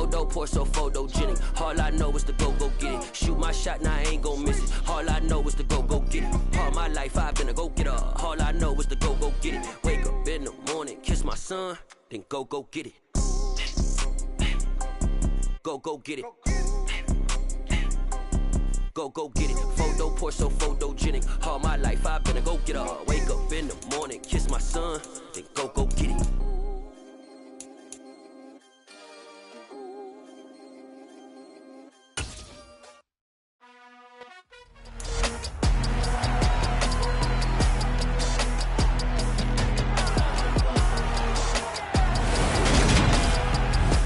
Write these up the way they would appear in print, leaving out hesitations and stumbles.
Photo poor, so photogenic. All I know is to go get it. Shoot my shot, now I ain't gon' miss it. All I know is to go get it. All my life I've been a go-getter. All I know is to go get it. Wake up in the morning, kiss my son, then go get it. Go get it. Go get it. Photo poor, so photogenic. All my life I've been a go-getter. Wake up in the morning, kiss my son, then go get it.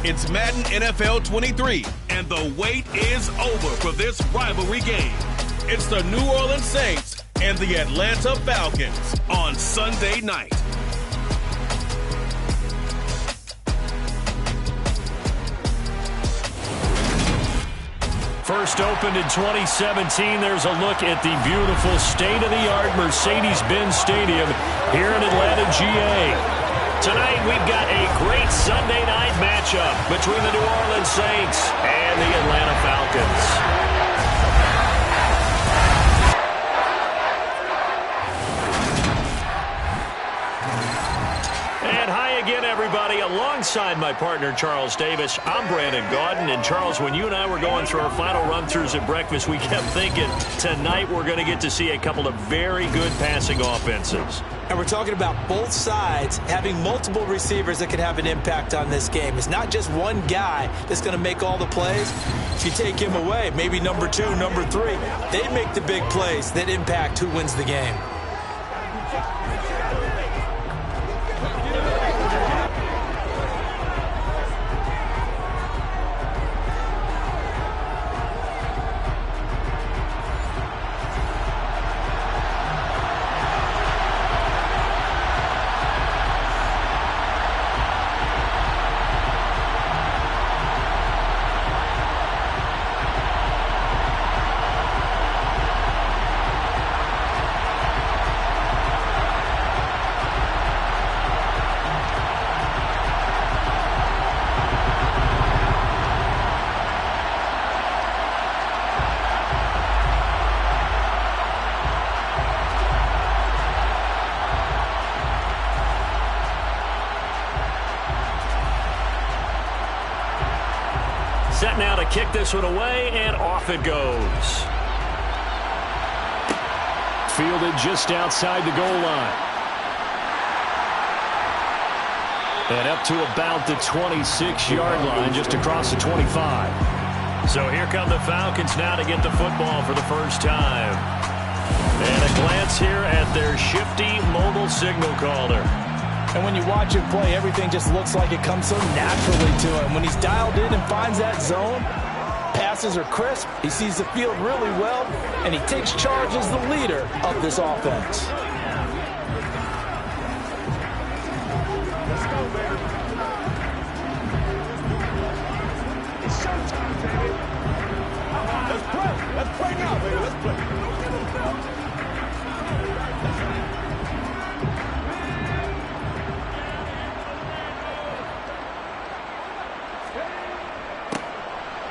It's Madden NFL 23, and the wait is over for this rivalry game. It's the New Orleans Saints and the Atlanta Falcons on Sunday night. First opened in 2017, there's a look at the beautiful state-of-the-art Mercedes-Benz Stadium here in Atlanta, GA. Tonight, we've got a great Sunday night matchup between the New Orleans Saints and the Atlanta Falcons. Again, everybody, alongside my partner, Charles Davis, I'm Brandon Gaudin. And, Charles, when you and I were going through our final run-throughs at breakfast, we kept thinking tonight we're going to get to see a couple of very good passing offenses. And we're talking about both sides having multiple receivers that can have an impact on this game. It's not just one guy that's going to make all the plays. If you take him away, maybe number 2, number 3, they make the big plays that impact who wins the game. Set now to kick this one away, and off it goes. Fielded just outside the goal line. And up to about the 26-yard line, just across the 25. So here come the Falcons now to get the football for the first time. And a glance here at their shifty mobile signal caller. And when you watch him play, everything just looks like it comes so naturally to him. When he's dialed in and finds that zone, passes are crisp, he sees the field really well, and he takes charge as the leader of this offense. Let's go, baby. It's showtime, baby. Let's play. Let's play now, baby. Let's play.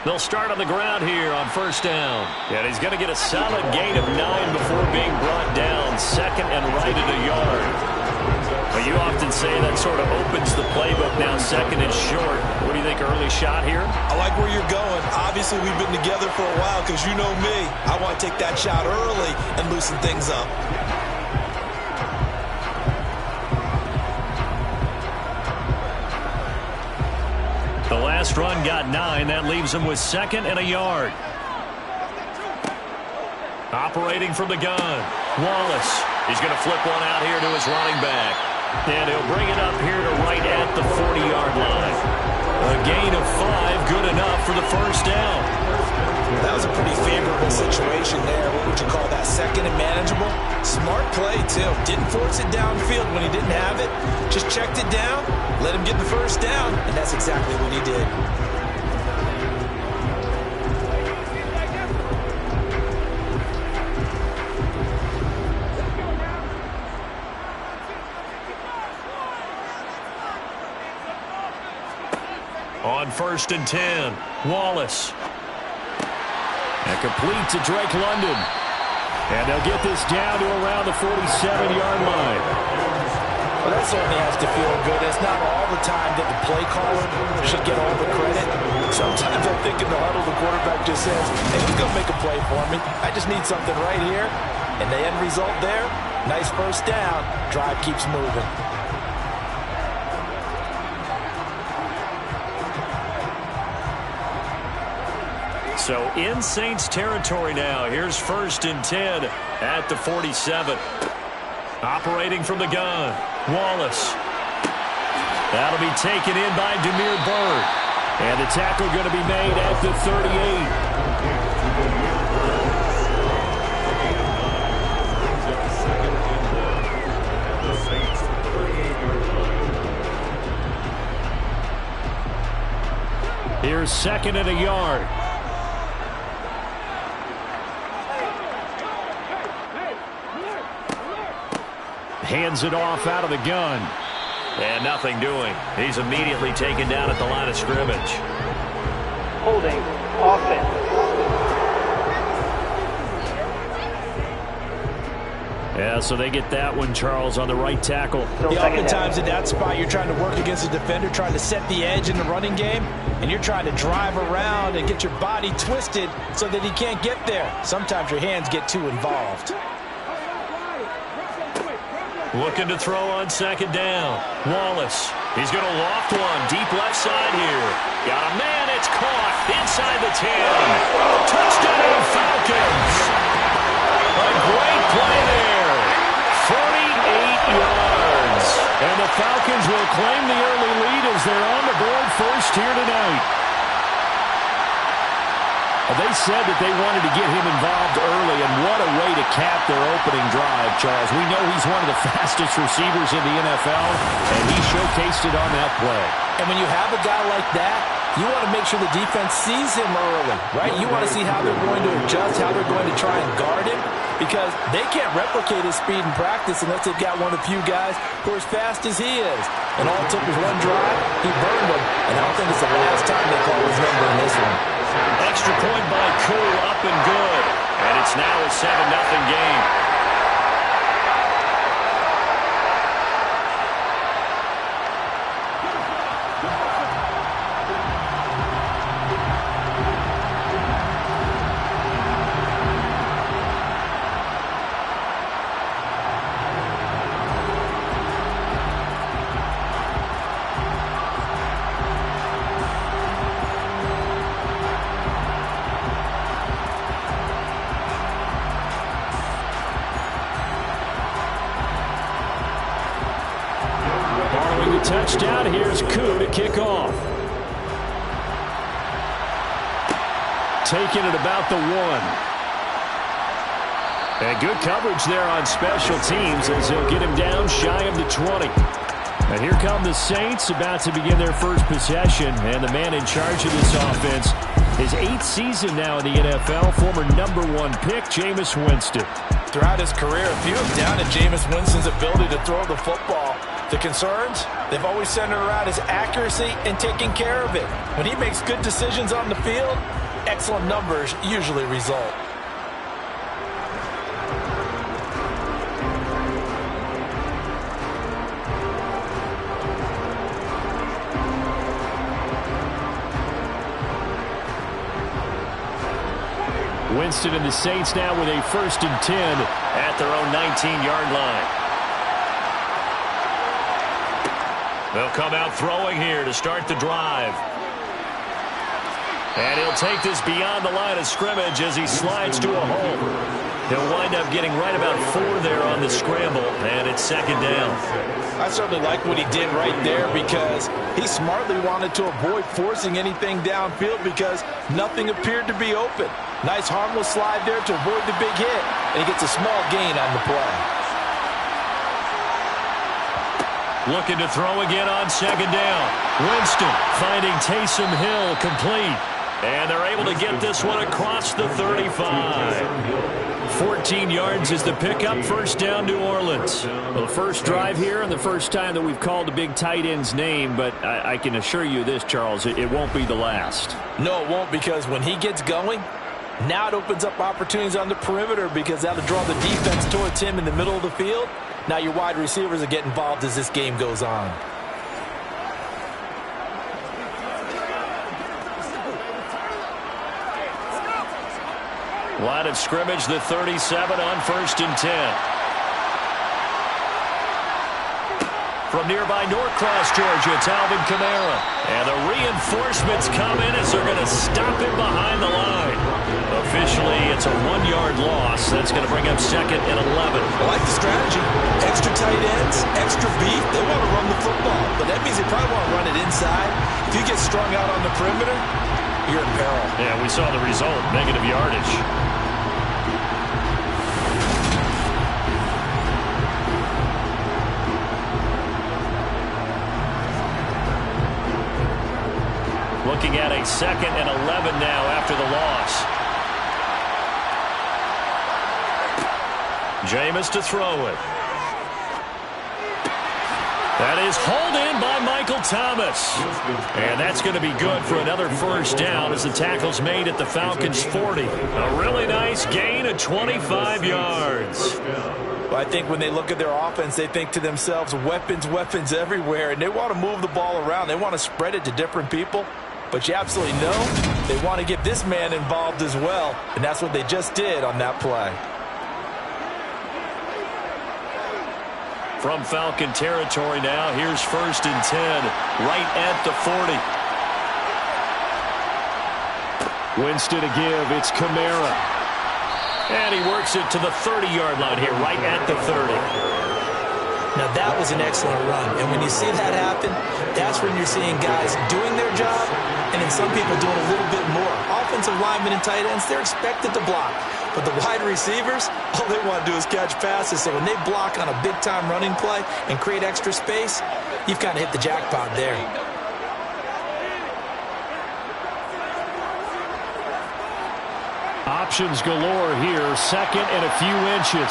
They'll start on the ground here on first down. And he's going to get a solid gain of 9 before being brought down. Second and right at a yard. But you often say that sort of opens the playbook now, second and short. What do you think, early shot here? I like where you're going. Obviously, we've been together for a while because you know me. I want to take that shot early and loosen things up. The last run got 9. That leaves him with second and a yard. Operating from the gun. Wallace. He's going to flip one out here to his running back. And he'll bring it up here to right at the 40-yard line. A gain of 5, good enough for the first down. That was a pretty favorable situation there. What would you call that? Second and manageable? Smart play, too. Didn't force it downfield when he didn't have it. Just checked it down, let him get the first down, and that's exactly what he did. On 1st and 10, Wallace. And complete to Drake London. And they'll get this down to around the 47-yard line. Well, that certainly has to feel good. It's not all the time that the play caller should get all the credit. Sometimes I think in the huddle, the quarterback just says, hey, who's going to make a play for me? I just need something right here. And the end result there, nice first down. Drive keeps moving. So in Saints territory now. Here's 1st and 10 at the 47. Operating from the gun, Wallace. That'll be taken in by Demir Bird. And the tackle going to be made at the 38. Here's 2nd and a yard. Hands it off out of the gun. And nothing doing. He's immediately taken down at the line of scrimmage. Holding offense. Yeah, so they get that one, Charles, on the right tackle. Oftentimes in that spot, you're trying to work against a defender, trying to set the edge in the running game, and you're trying to drive around and get your body twisted so that he can't get there. Sometimes your hands get too involved. Looking to throw on 2nd down. Wallace. He's going to loft one deep left side here. Got a man. It's caught inside the 10. Touchdown, Falcons. A great play there. 48 yards. And the Falcons will claim the early lead as they're on the board first here tonight. They said that they wanted to get him involved early, and what a way to cap their opening drive, Charles. We know he's one of the fastest receivers in the NFL, and he showcased it on that play. And when you have a guy like that, you want to make sure the defense sees him early, right? You want to see how they're going to adjust, how they're going to try and guard him, because they can't replicate his speed in practice unless they've got one of the few guys who are as fast as he is. And all it took was one drive, he burned them, and I don't think it's the last time they call his number in this one. Extra point by Koo, up and good. And it's now a 7-0 game. Touchdown. Here's Koo to kick off. Taking it about the 1. And good coverage there on special teams as he'll get him down shy of the 20. And here come the Saints about to begin their first possession. And the man in charge of this offense, his 8th season now in the NFL, former #1 pick, Jameis Winston. Throughout his career, a few have doubted Jameis Winston's ability to throw the football. The concerns, they've always centered around his accuracy and taking care of it. When he makes good decisions on the field, excellent numbers usually result. Winston and the Saints now with a 1st and 10 at their own 19-yard line. They'll come out throwing here to start the drive. And he'll take this beyond the line of scrimmage as he slides to a hole. He'll wind up getting right about 4 there on the scramble, and it's 2nd down. I certainly like what he did right there because he smartly wanted to avoid forcing anything downfield because nothing appeared to be open. Nice harmless slide there to avoid the big hit, and he gets a small gain on the play. Looking to throw again on 2nd down. Winston finding Taysom Hill complete. And they're able to get this one across the 35. 14 yards is the pickup. First down, New Orleans. Well, the first drive here and the first time that we've called a big tight end's name, but I can assure you this, Charles, it won't be the last. No, it won't, because when he gets going, now it opens up opportunities on the perimeter because that'll draw the defense towards him in the middle of the field. Now your wide receivers will get involved as this game goes on. Line of scrimmage, the 37 on 1st and 10. From nearby Norcross, Georgia, it's Alvin Kamara. And the reinforcements come in as they're going to stop him behind the line. Officially, it's a 1-yard loss. That's going to bring up 2nd and 11. I like the strategy. Extra tight ends, extra beef. They want to run the football, but that means they probably want to run it inside. If you get strung out on the perimeter, you're in peril. Yeah, we saw the result, negative yardage. Looking at a 2nd and 11 now after the loss. Jameis to throw it. That is hauled in by Michael Thomas. And that's going to be good for another first down as the tackle's made at the Falcons' 40. A really nice gain of 25 yards. Well, I think when they look at their offense, they think to themselves, weapons, weapons everywhere, and they want to move the ball around. They want to spread it to different people. But you absolutely know they want to get this man involved as well, and that's what they just did on that play. From Falcon territory now, here's 1st and 10, right at the 40. Winston to give, it's Kamara. And he works it to the 30-yard line here, right at the 30. Now that was an excellent run, and when you see that happen, that's when you're seeing guys doing their job, and then some people doing a little bit more. Offensive linemen and tight ends, they're expected to block. But the wide receivers, all they want to do is catch passes. So when they block on a big-time running play and create extra space, you've kind of hit the jackpot there. Options galore here, 2nd and a few inches.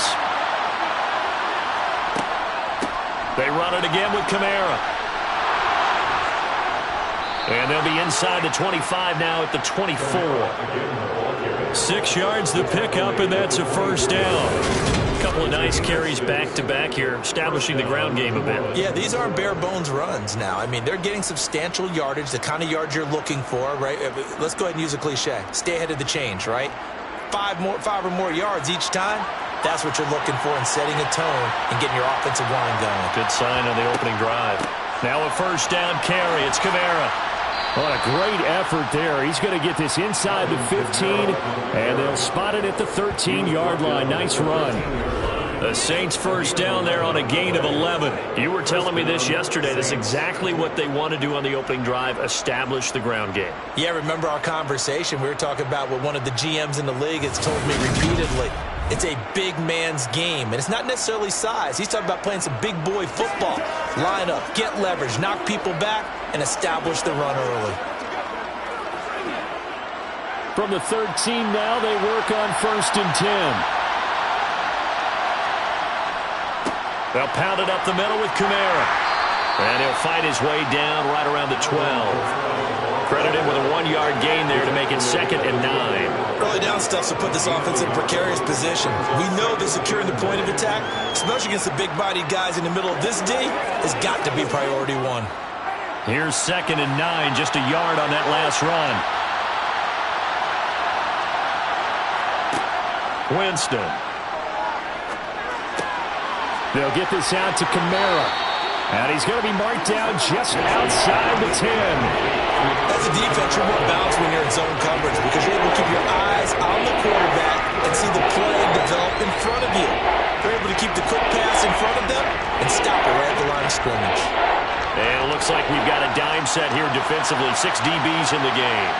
They run it again with Kamara. And they'll be inside the 25 now at the 24. 6 yards the pickup, and that's a first down. A couple of nice carries back-to-back here, establishing the ground game a bit. Yeah, these aren't bare-bones runs now. I mean, they're getting substantial yardage, the kind of yards you're looking for, right? Let's go ahead and use a cliche. Stay ahead of the change, right? 5 or more yards each time. That's what you're looking for in setting a tone and getting your offensive line going. Good sign on the opening drive. Now a first down carry. It's Kamara. What a great effort there. He's going to get this inside the 15, and they'll spot it at the 13-yard line. Nice run. The Saints first down there on a gain of 11. You were telling me this yesterday. That's exactly what they want to do on the opening drive, establish the ground game. Yeah, remember our conversation? We were talking about what one of the GMs in the league has told me repeatedly. It's a big man's game, and it's not necessarily size. He's talking about playing some big boy football. Line up, get leverage, knock people back, and establish the run early. From the 13 now, they work on 1st and 10. They'll pound it up the middle with Kamara. And he'll fight his way down right around the 12. Credited with a 1-yard gain there to make it 2nd and 9. Early down stuff to put this offense in a precarious position. We know that securing the point of attack, especially against the big-bodied guys in the middle of this D, has got to be priority 1. Here's 2nd and 9, just a yard on that last run. Winston. They'll get this out to Kamara. And he's going to be marked down just outside the 10. As a defense, you're more balanced when you're in zone coverage because you're able to keep your eyes on the quarterback and see the play develop in front of you. You're able to keep the quick pass in front of them and stop it right at the line of scrimmage. And it looks like we've got a dime set here defensively. 6 DBs in the game.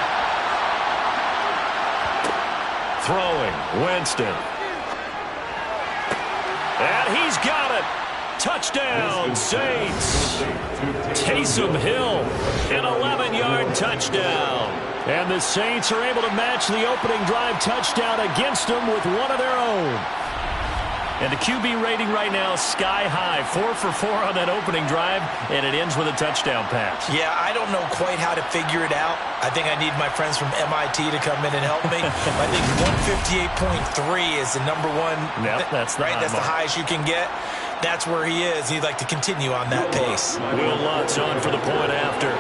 Throwing, Winston. And he's got it. Touchdown, Saints. Taysom Hill, an 11-yard touchdown. And the Saints are able to match the opening drive touchdown against them with one of their own. And the QB rating right now is sky high. 4 for 4 on that opening drive, and it ends with a touchdown pass. Yeah, I don't know quite how to figure it out. I think I need my friends from MIT to come in and help me. I think 158.3 is the number one. Yep, that's the right. high That's mark. the highest you can get. That's where he is. He'd like to continue on that pace. Will Lutz on for the point after.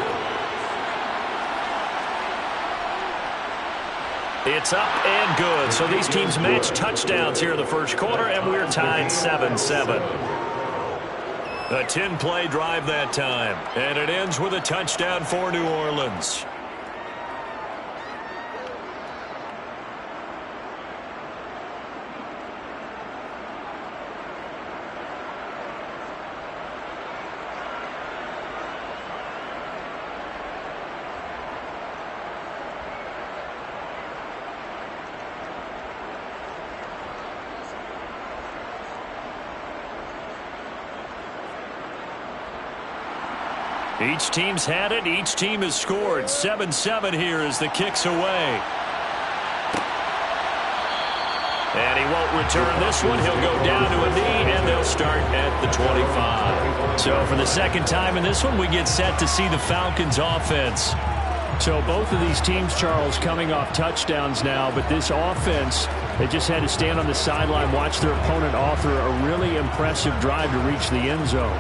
It's up and good. So these teams match touchdowns here in the first quarter, and we're tied 7-7. A 10-play drive that time, and it ends with a touchdown for New Orleans. Each team's had it. Each team has scored. 7-7 here as the kick's away. And he won't return this one. He'll go down to a knee, and they'll start at the 25. So for the second time in this one, we get set to see the Falcons offense. So both of these teams, Charles, coming off touchdowns now, but this offense, they just had to stand on the sideline, watch their opponent author a really impressive drive to reach the end zone.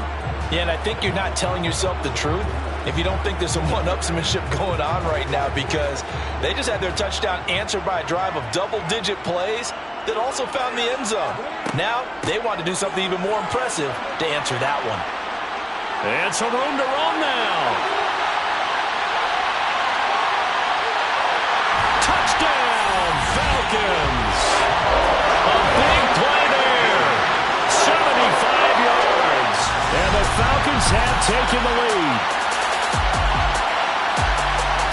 Yeah, and I think you're not telling yourself the truth if you don't think there's some one-upsmanship going on right now, because they just had their touchdown answered by a drive of double-digit plays that also found the end zone. Now they want to do something even more impressive to answer that one. And some room to run now. Touchdown, Falcons. A big play there. 75 yards. And the Falcons have taken the lead.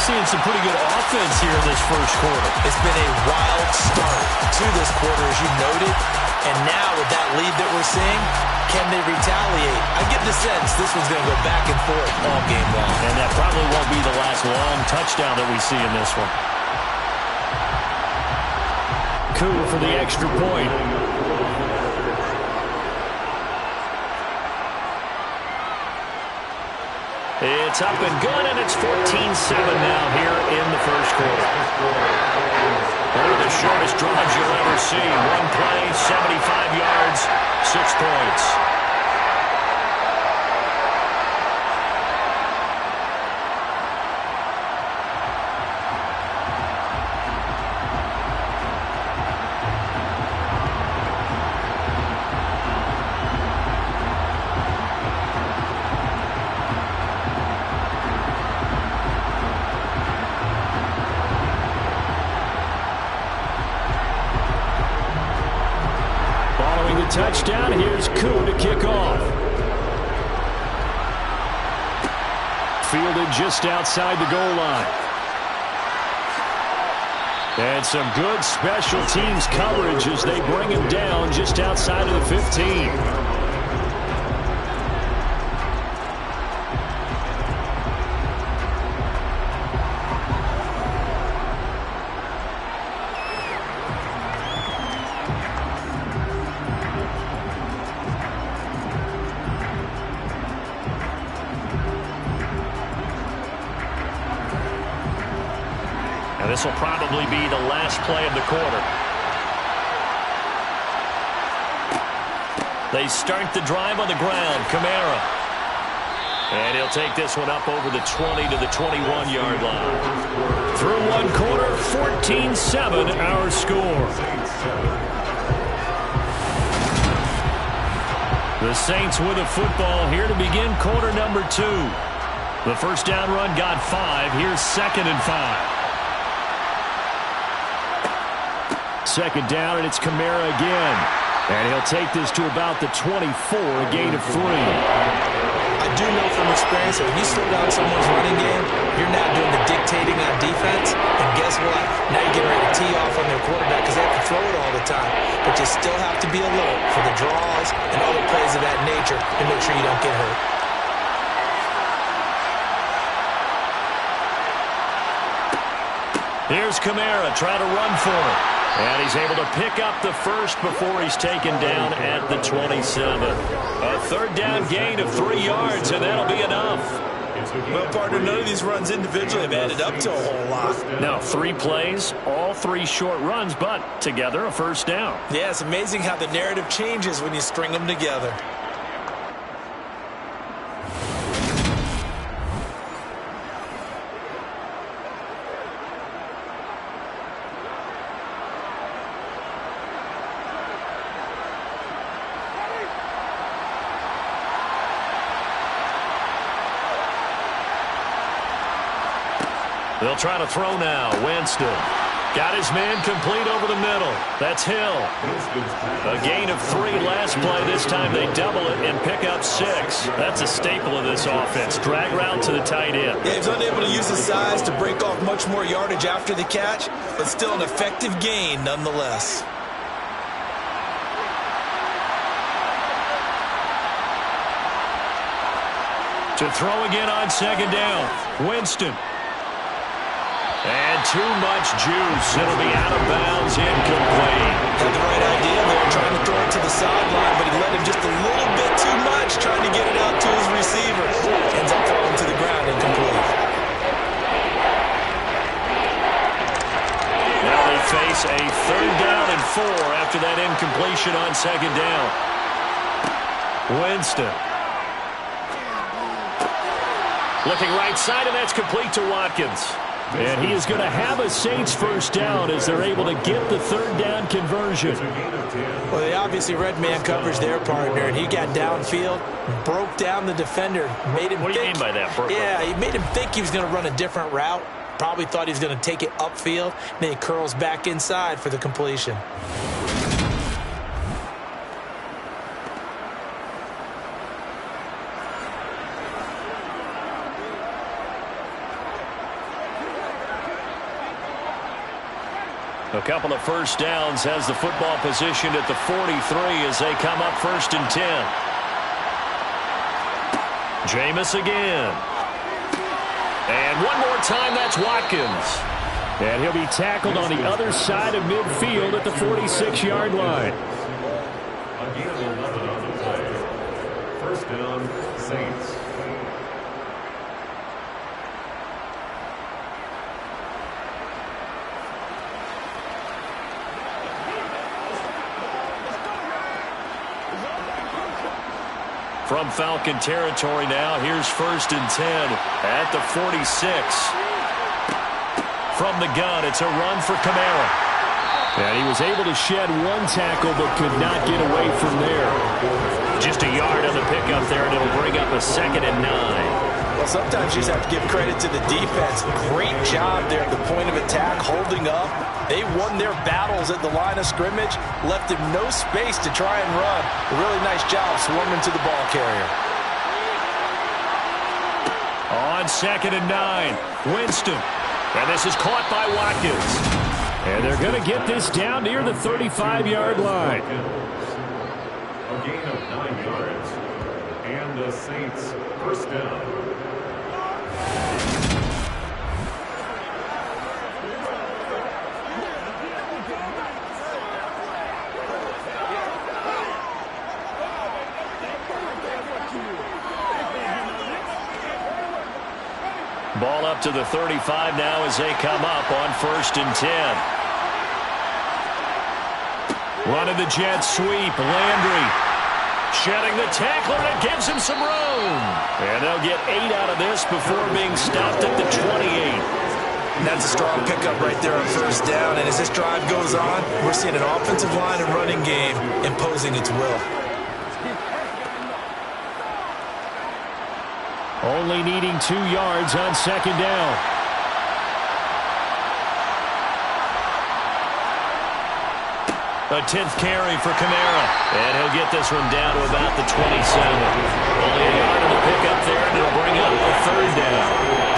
Seeing some pretty good offense here in this first quarter. It's been a wild start to this quarter, as you noted. And now with that lead that we're seeing, can they retaliate? I get the sense this one's going to go back and forth all game long. And that probably won't be the last long touchdown that we see in this one. Coup for the extra point. It's up and good, and it's 14-7 now here in the first quarter. One of the shortest drives you'll ever see. One play, 75 yards, 6 points. Touchdown. Here's Koo to kick off. Fielded just outside the goal line. And some good special teams coverage as they bring him down just outside of the 15. This will probably be the last play of the quarter. They start the drive on the ground. Kamara. And he'll take this one up over the 20 to the 21-yard line. Through one quarter, 14-7 our score. The Saints with a football here to begin quarter number 2. The first down run got 5. Here's 2nd and 5. Second down, and it's Kamara again. And he'll take this to about the 24, a gain of 3. I do know from experience that when you slow down someone's running game, you're now doing the dictating on defense. And guess what? Now you're getting ready to tee off on their quarterback because they have to throw it all the time. But you still have to be alert for the draws and other plays of that nature to make sure you don't get hurt. Here's Kamara trying to run for it. And he's able to pick up the first before he's taken down at the 27. A third down gain of 3 yards, and that'll be enough. Well, partner, none of these runs individually have added up to a whole lot. Now, 3 plays, all 3 short runs, but together a first down. Yeah, it's amazing how the narrative changes when you string them together. They'll try to throw now. Winston got his man complete over the middle. That's Hill. A gain of 3 last play. This time they double it and pick up 6. That's a staple of this offense. Drag route to the tight end. Yeah, he's unable to use his size to break off much more yardage after the catch, but still an effective gain nonetheless. To throw again on second down. Winston. And too much juice. It'll be out of bounds, incomplete. Had the right idea there, trying to throw it to the sideline, but he let him just a little bit too much, trying to get it out to his receiver. Ends up falling to the ground, incomplete. Now they face a third down and 4 after that incompletion on second down. Winston. Looking right side, and that's complete to Watkins. And he is going to have a Saints first down as they're able to get the third down conversion. Well, they obviously read man coverage their partner, and he got downfield, broke down the defender, made him What do you mean by that, Burke? Yeah, he made him think he was going to run a different route. Probably thought he was going to take it upfield. Then he curls back inside for the completion. A couple of first downs, has the football positioned at the 43 as they come up 1st and 10. Jameis again. And one more time, that's Watkins. And he'll be tackled on the other side of midfield at the 46-yard line. First down, Saints. From Falcon territory now, here's 1st and 10 at the 46. From the gun, it's a run for Kamara. And he was able to shed 1 tackle but could not get away from there. Just a yard on the pickup there, and it'll bring up a 2nd and 9. Well, sometimes you just have to give credit to the defense. Great job there at the point of attack, holding up. They won their battles at the line of scrimmage, left him no space to try and run. A really nice job swarming to the ball carrier. On 2nd and 9, Winston. And this is caught by Watkins. And they're going to get this down near the 35-yard line. A gain of 9 yards. And the Saints first down. Ball up to the 35 now as they come up on 1st and 10. Running the jet sweep. Landry shedding the tackler, and it gives him some room. And they'll get 8 out of this before being stopped at the 28. That's a strong pickup right there on 1st down. And as this drive goes on, we're seeing an offensive line and running game imposing its will. Only needing 2 yards on 2nd down. A 10th carry for Kamara. And he'll get this one down to about the 27. Only a yard on the pickup there, and it'll bring up a 3rd down.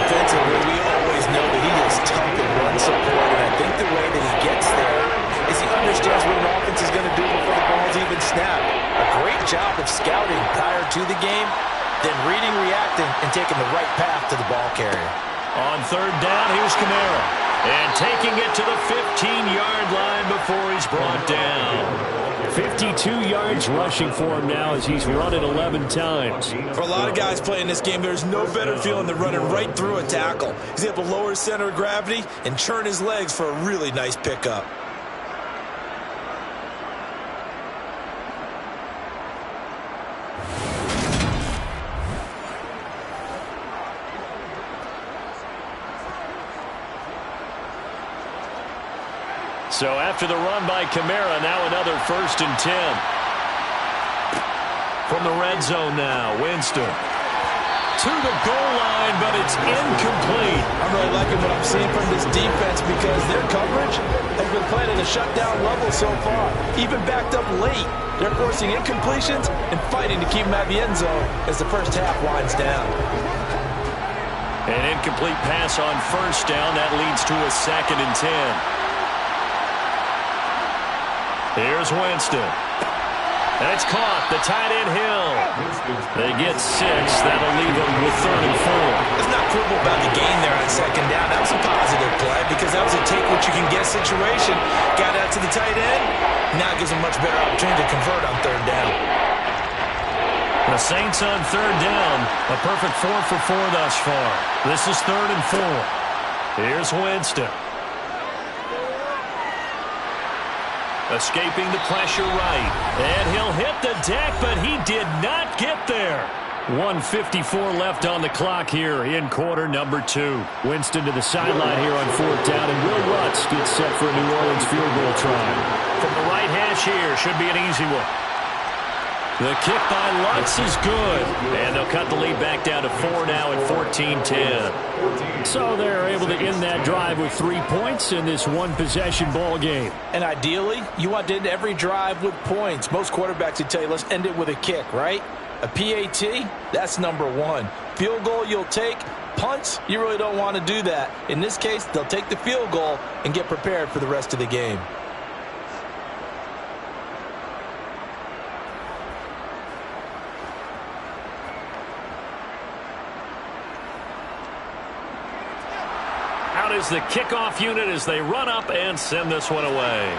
Defensively, we always know that he is tough in run support, and I think the way that he gets there is he understands what an offense is going to do before the ball's even snapped. A great job of scouting prior to the game, then reading, reacting, and taking the right path to the ball carrier. On 3rd down, here's Kamara. And taking it to the 15-yard line before he's brought down. 52 yards rushing for him now as he's run it 11 times. For a lot of guys playing this game, there's no better feeling than running right through a tackle. He's able to lower his center of gravity and churn his legs for a really nice pickup. So after the run by Kamara, now another 1st and 10. From the red zone now, Winston. To the goal line, but it's incomplete. I'm really liking what I'm seeing from this defense because their coverage has been playing at a shutdown level so far. Even backed up late, they're forcing incompletions and fighting to keep them at the end zone as the first half winds down. An incomplete pass on 1st down. That leads to a 2nd and 10. Here's Winston. That's caught. The tight end Hill. They get 6. That'll leave them with 3rd and 4. It's not quibble about the gain there on 2nd down. That was a positive play because that was a take-what-you-can-get situation. Got out to the tight end. Now it gives them much better opportunity to convert on 3rd down. The Saints on 3rd down. A perfect 4 for 4 thus far. This is 3rd and 4. Here's Winston. Escaping the pressure right. And he'll hit the deck, but he did not get there. 1:54 left on the clock here in quarter number 2. Winston to the sideline here on 4th down, and Will Lutz gets set for a New Orleans field goal try. From the right hash here, should be an easy one. The kick by Lutz is good. And they'll cut the lead back down to 4 now at 14-10. So they're able to end that drive with 3 points in this one-possession ball game. And ideally, you want to end every drive with points. Most quarterbacks would tell you, let's end it with a kick, right? A PAT, that's number 1. Field goal you'll take. Punts, you really don't want to do that. In this case, they'll take the field goal and get prepared for the rest of the game. Out is the kickoff unit as they run up and send this one away.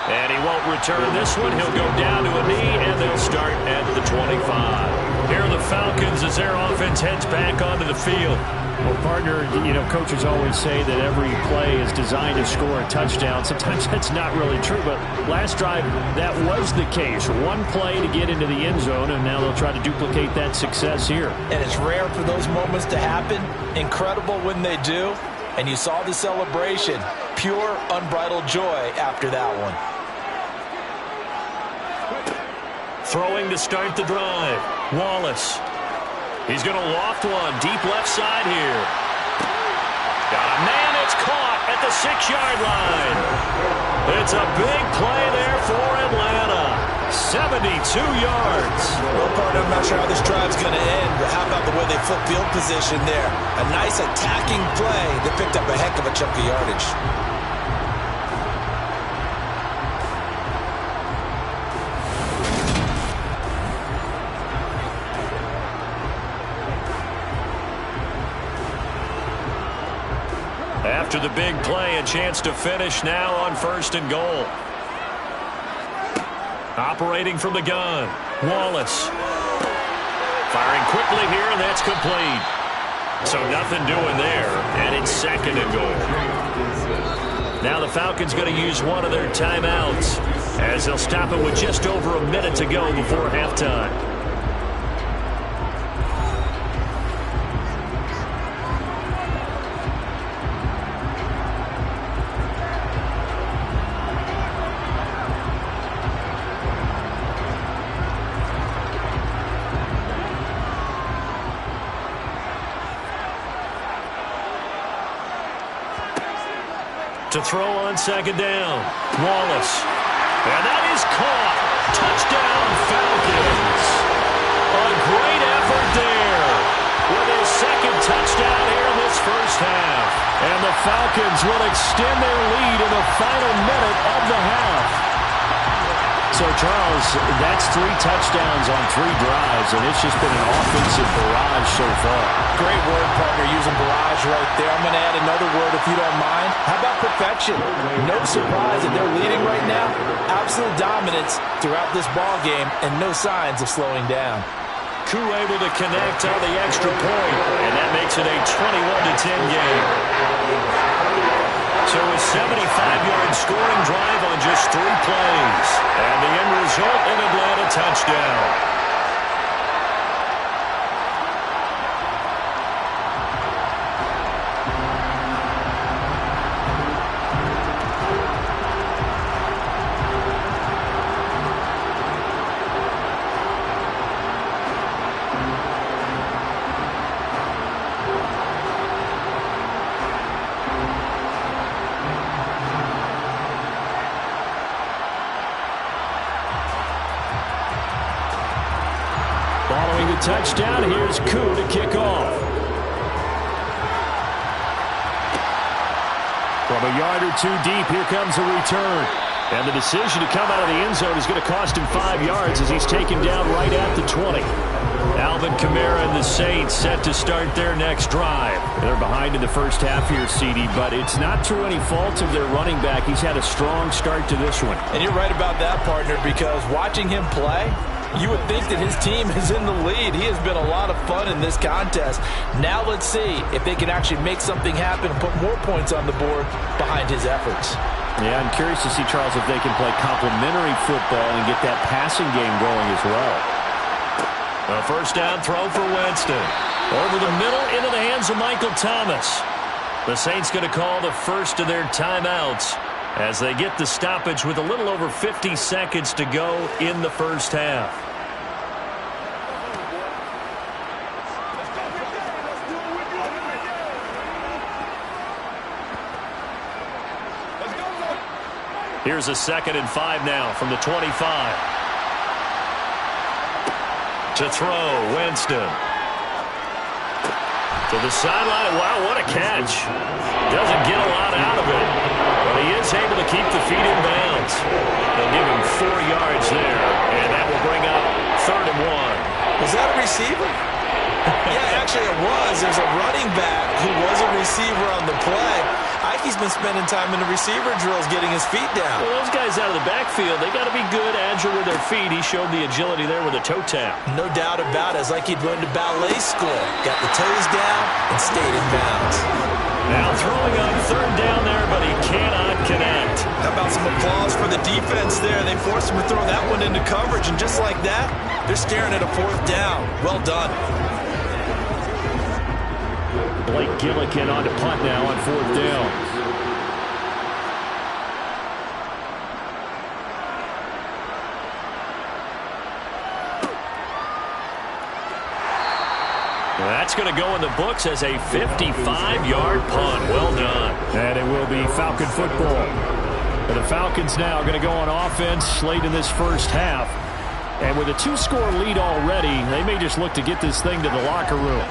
And he won't return this one. He'll go down to a knee, and they'll start at the 25. Here are the Falcons as their offense heads back onto the field. Well, partner, coaches always say that every play is designed to score a touchdown. Sometimes that's not really true, but last drive, that was the case. One play to get into the end zone, and now they'll try to duplicate that success here. And it's rare for those moments to happen. Incredible when they do. And you saw the celebration. Pure, unbridled joy after that one. Throwing to start the drive. Wallace. He's going to loft one. Deep left side here. Got a man. It's caught at the 6-yard line. It's a big play there for Atlanta. 72 yards. Well, partner, I'm not sure how this drive's going to end, but how about the way they flip field position there? A nice attacking play that picked up a heck of a chunk of yardage. After the big play, a chance to finish now on 1st and goal. Operating from the gun, Wallace. Firing quickly here, and that's complete. So nothing doing there, and it's 2nd and goal. Now the Falcons going to use one of their timeouts as they'll stop it with just over a minute to go before halftime. To throw on 2nd down, Wallace. And that is caught. Touchdown, Falcons. A great effort there with his 2nd touchdown here in this first half. And the Falcons will extend their lead in the final minute of the half. So, Charles, that's 3 touchdowns on 3 drives, and it's just been an offensive barrage so far. Great word, partner, using barrage right there. I'm going to add another word if you don't mind. How about perfection? No surprise that they're leading right now. Absolute dominance throughout this ball game and no signs of slowing down. Koo able to connect on the extra point, and that makes it a 21-10 game. So a 75-yard scoring drive on just 3 plays. And the end result, an Atlanta touchdown. Following the touchdown, here's Koo to kick off. From a yard or 2 deep, here comes a return. And the decision to come out of the end zone is going to cost him 5 yards as he's taken down right at the 20. Alvin Kamara and the Saints set to start their next drive. They're behind in the first half here, CD, but it's not through any fault of their running back. He's had a strong start to this one. And you're right about that, partner, because watching him play, you would think that his team is in the lead. He has been a lot of fun in this contest. Now let's see if they can actually make something happen and put more points on the board behind his efforts. Yeah, I'm curious to see, Charles, if they can play complementary football and get that passing game going as well. A first down throw for Winston. Over the middle into the hands of Michael Thomas. The Saints going to call the first of their timeouts as they get the stoppage with a little over 50 seconds to go in the first half. Here's a 2nd and 5 now from the 25. To throw, Winston. To the sideline. Wow, what a catch. Doesn't get a lot out of it, but he is able to keep the feet in bounds. They'll give him 4 yards there, and that will bring up 3rd and 1. Was that a receiver? Yeah, actually it was. There's a running back who was a receiver on the play. Ike's been spending time in the receiver drills getting his feet down. Well, those guys out of the backfield, they got to be good, agile with their feet. He showed the agility there with a toe tap. No doubt about it. It's like he'd run to ballet school. Got the toes down and stayed in bounds. Now throwing on 3rd down there, but he cannot connect. How about some applause for the defense there? They forced him to throw that one into coverage, and just like that, they're staring at a 4th down. Well done. Blake Gillikin on to punt now on 4th down. That's going to go in the books as a 55-yard punt. Well done. And it will be Falcon football. And the Falcons now are going to go on offense late in this first half. And with a 2-score lead already, they may just look to get this thing to the locker room.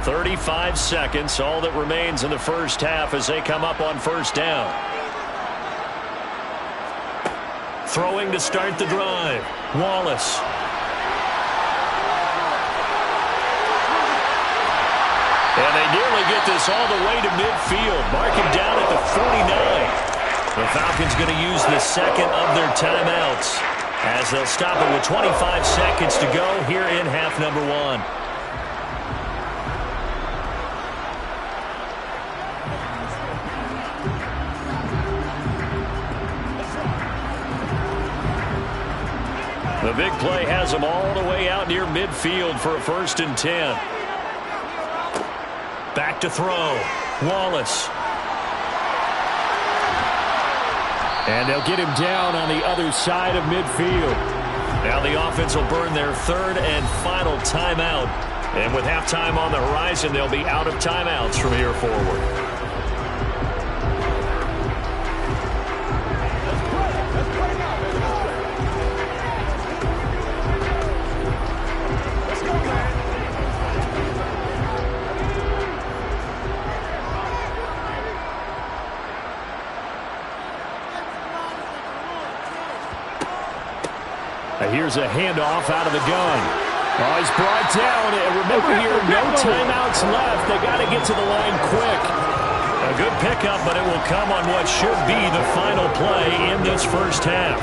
"35 seconds, all that remains in the first half as they come up on 1st down. Throwing to start the drive, Wallace. And they nearly get this all the way to midfield. Mark him down at the 49. The Falcons going to use the 2nd of their timeouts as they'll stop it with 25 seconds to go here in half number 1. The big play has them all the way out near midfield for a 1st and 10. Back to throw. Wallace. And they'll get him down on the other side of midfield. Now the offense will burn their 3rd and final timeout. And with halftime on the horizon, they'll be out of timeouts from here forward. Here's a handoff out of the gun. Oh, he's brought down. And remember here, no timeouts left. They got to get to the line quick. A good pickup, but it will come on what should be the final play in this first half.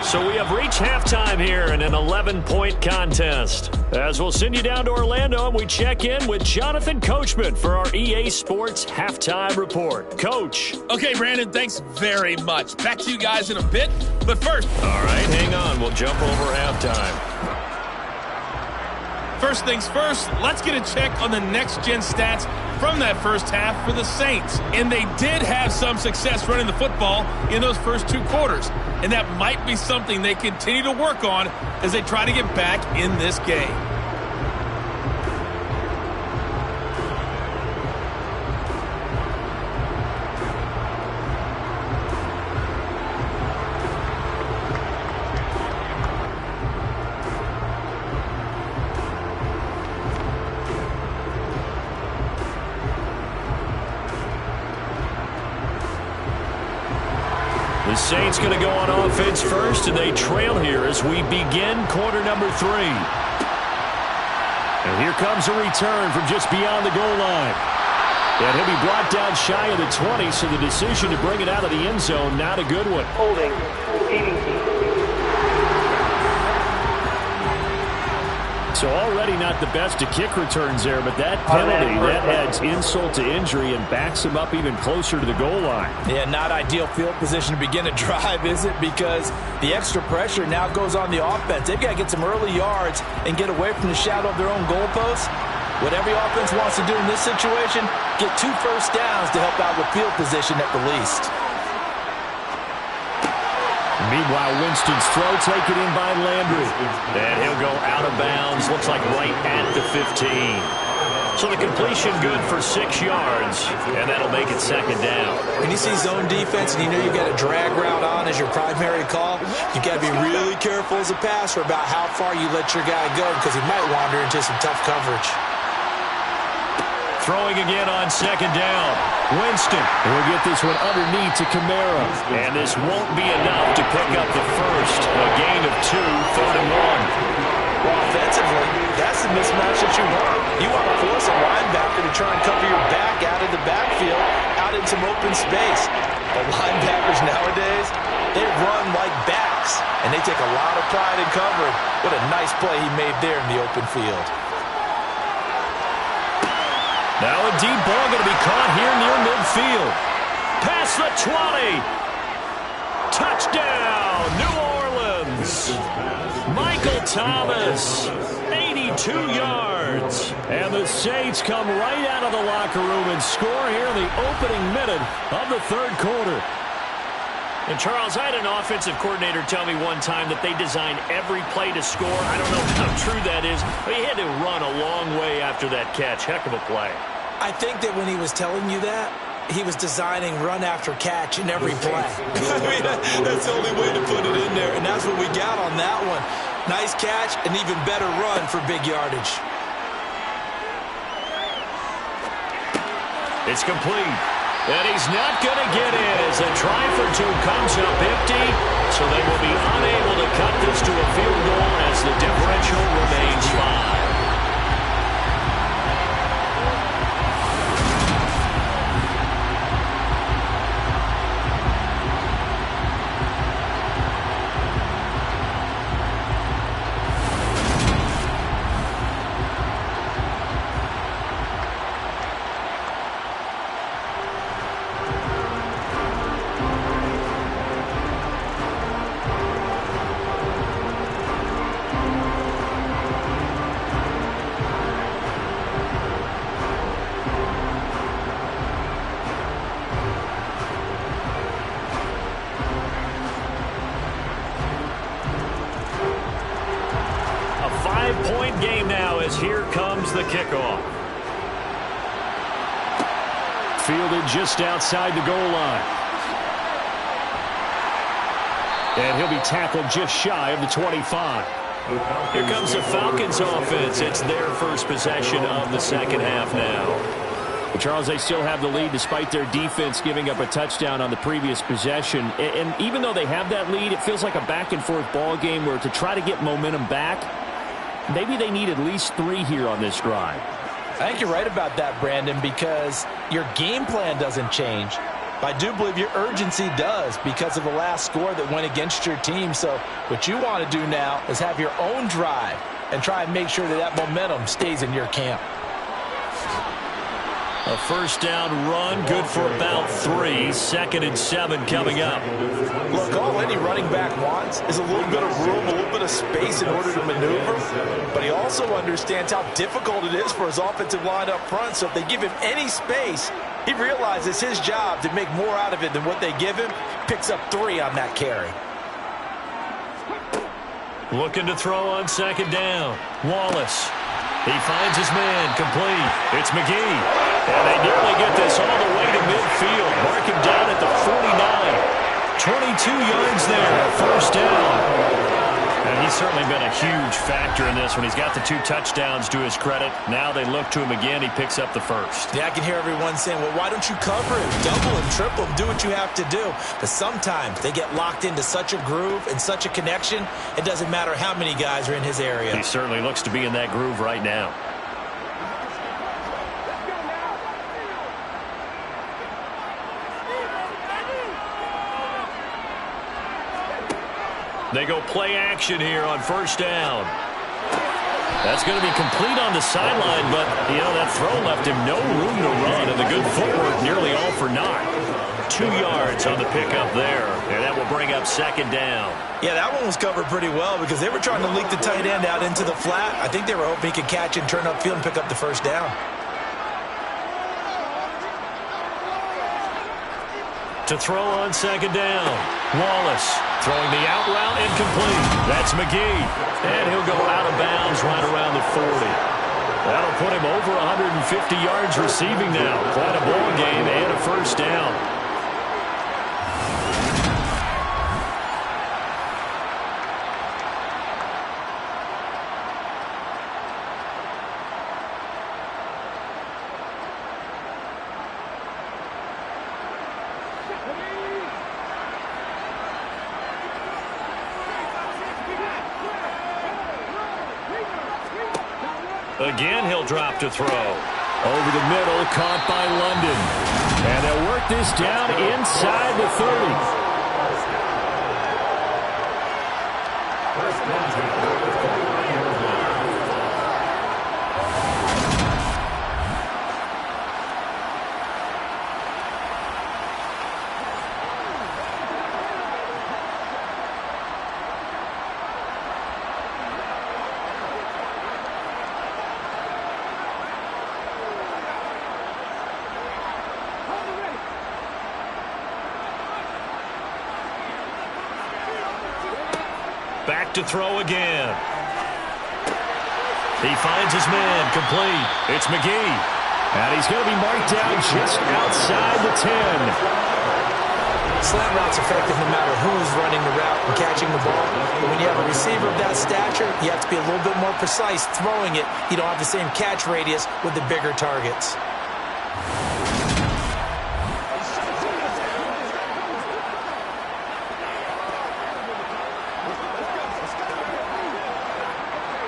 So we have reached halftime here in an 11-point contest. As we'll send you down to Orlando, and we check in with Jonathan Coachman for our EA Sports Halftime Report. Coach. Okay, Brandon, thanks very much. Back to you guys in a bit, but first. All right, hang on. We'll jump over halftime. First things first, let's get a check on the next-gen stats from that first half for the Saints. And they did have some success running the football in those first 2 quarters. And that might be something they continue to work on as they try to get back in this game. The Saints going to go on offense first, and they trail here as we begin quarter number 3. And here comes a return from just beyond the goal line. And he'll be brought down shy of the 20, so the decision to bring it out of the end zone, not a good one. Holding, receiving team. So already not the best of kick returns there, but that penalty, that adds insult to injury and backs him up even closer to the goal line. Yeah, not ideal field position to begin a drive, is it? Because the extra pressure now goes on the offense. They've got to get some early yards and get away from the shadow of their own goalposts. What every offense wants to do in this situation, get 2 first downs to help out with field position at the least. Meanwhile, Winston's throw taken in by Landry. And he'll go out of bounds, looks like right at the 15. So the completion good for 6 yards, and that'll make it second down. When you see zone defense and you know you've got a drag route on as your primary call, you've got to be really careful as a passer about how far you let your guy go because he might wander into some tough coverage. Throwing again on second down. Winston will get this one underneath to Kamara. And this won't be enough to pick up the first. A gain of 2, 3rd and 1. Well, offensively, that's the mismatch that you want. You want to force a linebacker to try and cover your back out of the backfield, out in some open space. The linebackers nowadays, they run like backs, and they take a lot of pride in covering. What a nice play he made there in the open field. Now a deep ball going to be caught here near midfield. Past the 20. Touchdown, New Orleans. Michael Thomas, 82 yards. And the Saints come right out of the locker room and score here in the opening minute of the 3rd quarter. And, Charles, I had an offensive coordinator tell me one time that they design every play to score. I don't know how true that is, but he had to run a long way after that catch. Heck of a play. I think that when he was telling you that, he was designing run after catch in every play. I mean, that's the only way to put it in there, and that's what we got on that one. Nice catch, an even better run for big yardage. It's complete. And he's not going to get in as a try for 2 comes up empty. So they will be unable to cut this to a field goal as the differential remains 5. Game now as here comes the kickoff. Fielded just outside the goal line. And he'll be tackled just shy of the 25. Here comes the Falcons offense. It's their first possession of the second half now. Well, Charles, they still have the lead despite their defense giving up a touchdown on the previous possession. And even though they have that lead, it feels like a back-and-forth ball game where to try to get momentum back, maybe they need at least 3 here on this drive. I think you're right about that, Brandon, because your game plan doesn't change. But I do believe your urgency does because of the last score that went against your team. So what you want to do now is have your own drive and try and make sure that momentum stays in your camp. A first down run, good for about 3. 2nd and 7 coming up. Look, all any running back wants is a little bit of room, a little bit of space in order to maneuver. But he also understands how difficult it is for his offensive line up front. So if they give him any space, he realizes his job to make more out of it than what they give him. Picks up 3 on that carry. Looking to throw on 2nd down. Wallace. He finds his man, complete. It's McGee. And they nearly get this all the way to midfield. Mark him down at the 49. 22 yards there, first down. And he's certainly been a huge factor in this one. He's got the 2 touchdowns to his credit. Now they look to him again. He picks up the first. Yeah, I can hear everyone saying, well, why don't you cover him? Double him, triple him, do what you have to do. But sometimes they get locked into such a groove and such a connection, it doesn't matter how many guys are in his area. He certainly looks to be in that groove right now. They go play action here on first down. That's going to be complete on the sideline, but, that throw left him no room to run, and the good footwork nearly all for naught. 2 yards on the pickup there, and that will bring up 2nd down. Yeah, that one was covered pretty well because they were trying to leak the tight end out into the flat. I think they were hoping he could catch and turn upfield and pick up the first down. To throw on 2nd down, Wallace throwing the out route incomplete. That's McGee, and he'll go out of bounds right around the 40. That'll put him over 150 yards receiving now. Quite a ball game and a first down. Again, he'll drop to throw. Over the middle, caught by London. And they'll work this down inside the 30. Back to throw again. He finds his man, complete. It's McGee. And he's going to be marked down just outside the 10. Slant route's effective no matter who's running the route and catching the ball. But when you have a receiver of that stature, you have to be a little bit more precise throwing it. You don't have the same catch radius with the bigger targets.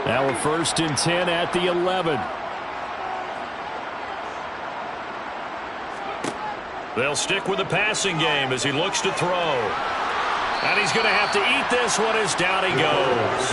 Now we're 1st and 10 at the 11. They'll stick with the passing game as he looks to throw. And he's going to have to eat this one as down he goes.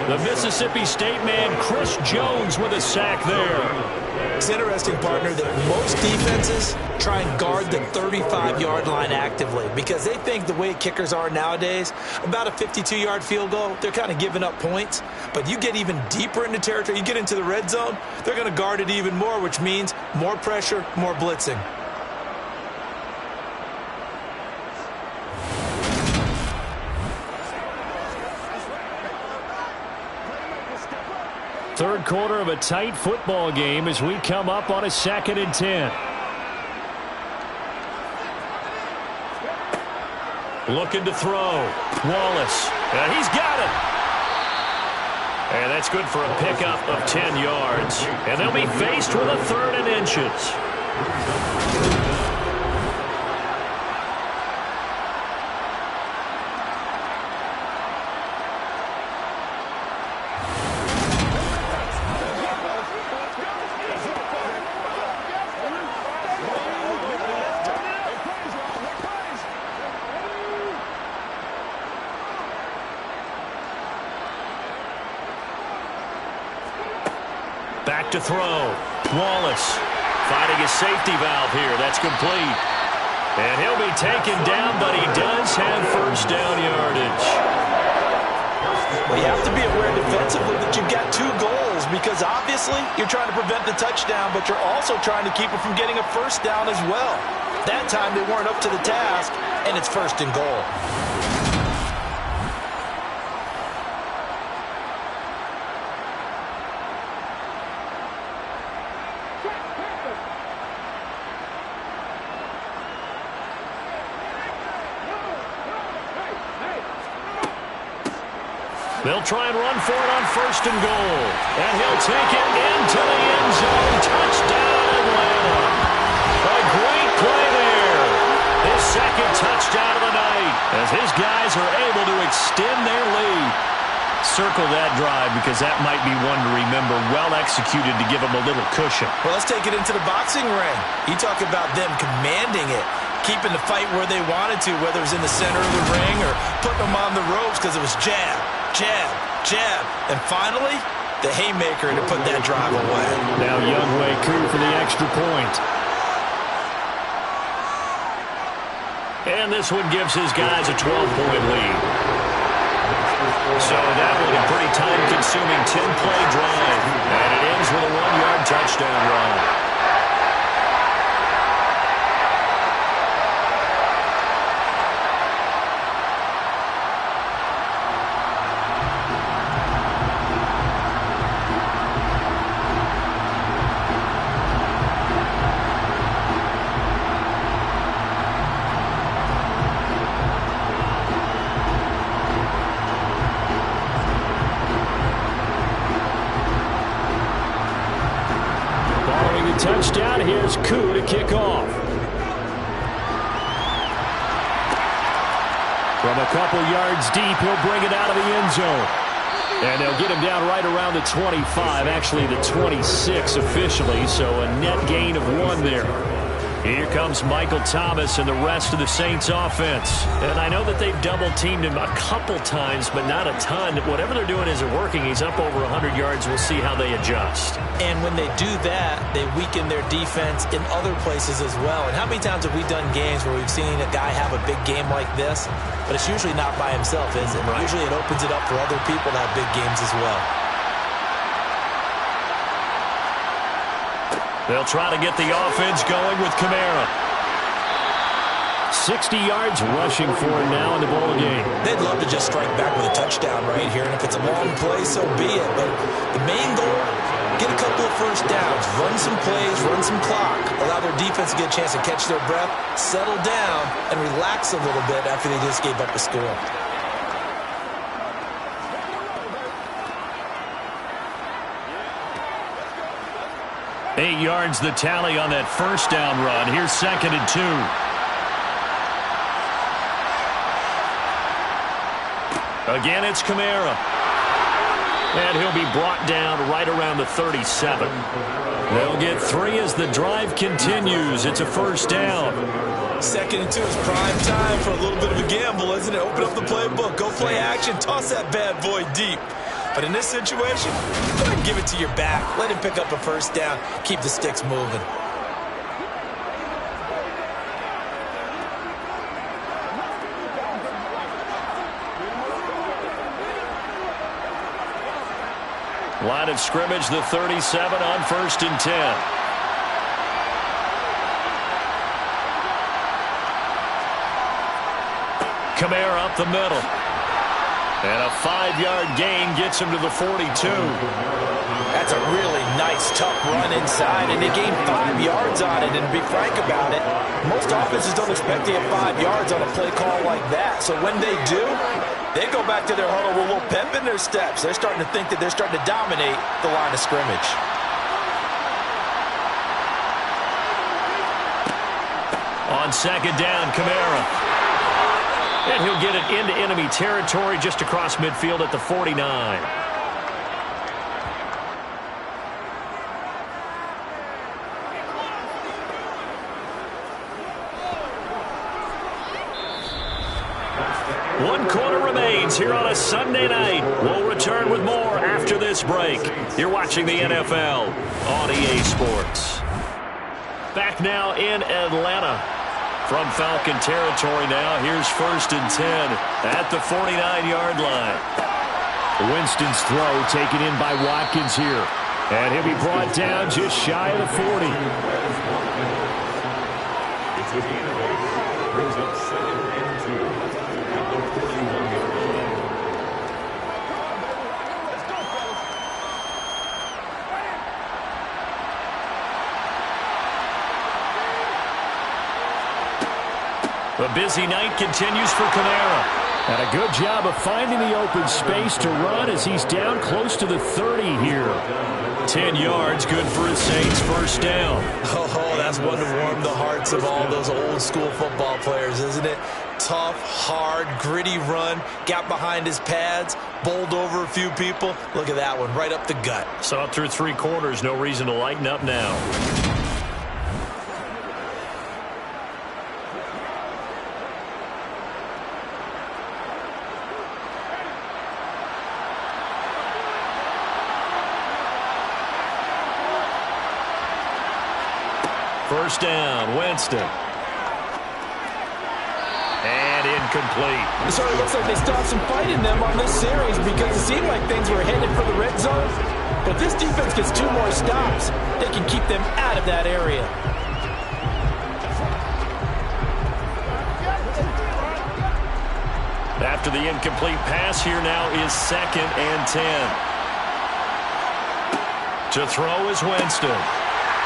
The Mississippi State man, Chris Jones, with a sack there. It's interesting, partner, that most defenses try and guard the 35-yard line actively because they think the way kickers are nowadays, about a 52-yard field goal, they're kind of giving up points. But you get even deeper into territory, you get into the red zone, they're going to guard it even more, which means more pressure, more blitzing. Third quarter of a tight football game as we come up on a 2nd and 10. Looking to throw. Wallace. And he's got it. And that's good for a pickup of 10 yards. And they'll be faced with a 3rd and inches. Back to throw. Wallace finding his safety valve here. That's complete. And he'll be taken down, but he does have first down yardage. Well, you have to be aware defensively that you've got 2 goals because obviously you're trying to prevent the touchdown, but you're also trying to keep it from getting a first down as well. That time they weren't up to the task, and it's first and goal. They'll try and run for it on first and goal. And he'll take it into the end zone. Touchdown, Atlanta. A great play there. His second touchdown of the night as his guys are able to extend their lead. Circle that drive because that might be one to remember. Well executed to give them a little cushion. Well, let's take it into the boxing ring. You talk about them commanding it, keeping the fight where they wanted to, whether it was in the center of the ring or putting them on the ropes because it was jab, jab, jab. And finally, the haymaker to put that drive away. Now Younghoe Koo for the extra point. And this one gives his guys a 12-point lead. So that was a pretty time-consuming 10-play drive. And it ends with a 1-yard touchdown run. Touchdown, here's Koo to kick off. From a couple yards deep, he'll bring it out of the end zone. And they'll get him down right around the 25, actually the 26 officially, so a net gain of 1 there. Here comes Michael Thomas and the rest of the Saints offense. And I know that they've double-teamed him a couple times, but not a ton. Whatever they're doing isn't working. He's up over 100 yards. We'll see how they adjust. And when they do that, they weaken their defense in other places as well. And how many times have we done games where we've seen a guy have a big game like this, but it's usually not by himself, is it? Right. Usually it opens it up for other people to have big games as well. They'll try to get the offense going with Kamara. 60 yards rushing for him now in the ball game. They'd love to just strike back with a touchdown right here, and if it's a long play, so be it. But the main goal, get a couple of first downs, run some plays, run some clock, allow their defense to get a chance to catch their breath, settle down, and relax a little bit after they just gave up a score. Eight yards the tally on that first down run. Here's 2nd and 2. Again, it's Kamara. And he'll be brought down right around the 37. They'll get 3 as the drive continues. It's a first down. 2nd and 2 is prime time for a little bit of a gamble, isn't it? Open up the playbook, go play action, toss that bad boy deep. But in this situation, go ahead and give it to your back. Let him pick up a first down. Keep the sticks moving. Line of scrimmage, the 37 on 1st and 10. Kamara up the middle. And a 5-yard gain gets him to the 42. That's a really nice, tough run inside, and they gained 5 yards on it. And to be frank about it, most offenses don't expect to get 5 yards on a play call like that. So when they do, they go back to their huddle with a little pep in their steps. They're starting to think that they're starting to dominate the line of scrimmage. On second down, Kamara. And he'll get it into enemy territory just across midfield at the 49. One quarter remains here on a Sunday night. We'll return with more after this break. You're watching the NFL on EA Sports. Back now in Atlanta. From Falcon territory now, here's 1st and 10 at the 49-yard line. Winston's throw taken in by Watkins here. And he'll be brought down just shy of the 40. It's a gain of 8. Brings up 2nd and 2 at the 41-yard line. The busy night continues for Kamara. And a good job of finding the open space to run as he's down close to the 30 here. 10 yards, good for his Saints, 1st down. Oh, that's one to warm the hearts of all those old school football players, isn't it? Tough, hard, gritty run, got behind his pads, bowled over a few people. Look at that one, right up the gut. Saw it through 3 quarters, no reason to lighten up now. First down, Winston. And incomplete. It sort of looks like they stopped some fight in them on this series because it seemed like things were headed for the red zone. But if this defense gets 2 more stops, they can keep them out of that area. After the incomplete pass, here now is 2nd and 10. To throw is Winston.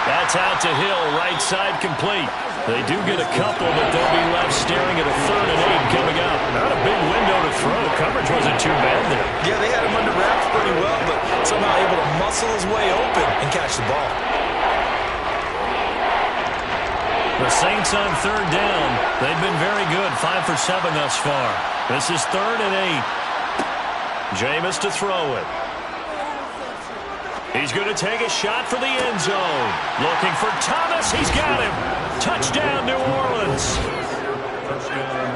That's out to Hill, right side complete. They do get a couple, but they'll be left staring at a 3rd and 8 coming up. Not a big window to throw. Coverage wasn't too bad there. Yeah, they had him under wraps pretty well, but somehow able to muscle his way open and catch the ball. The Saints on 3rd down. They've been very good, 5 for 7 thus far. This is 3rd and 8. Jameis to throw it. He's going to take a shot for the end zone. Looking for Thomas. He's got him. Touchdown, New Orleans.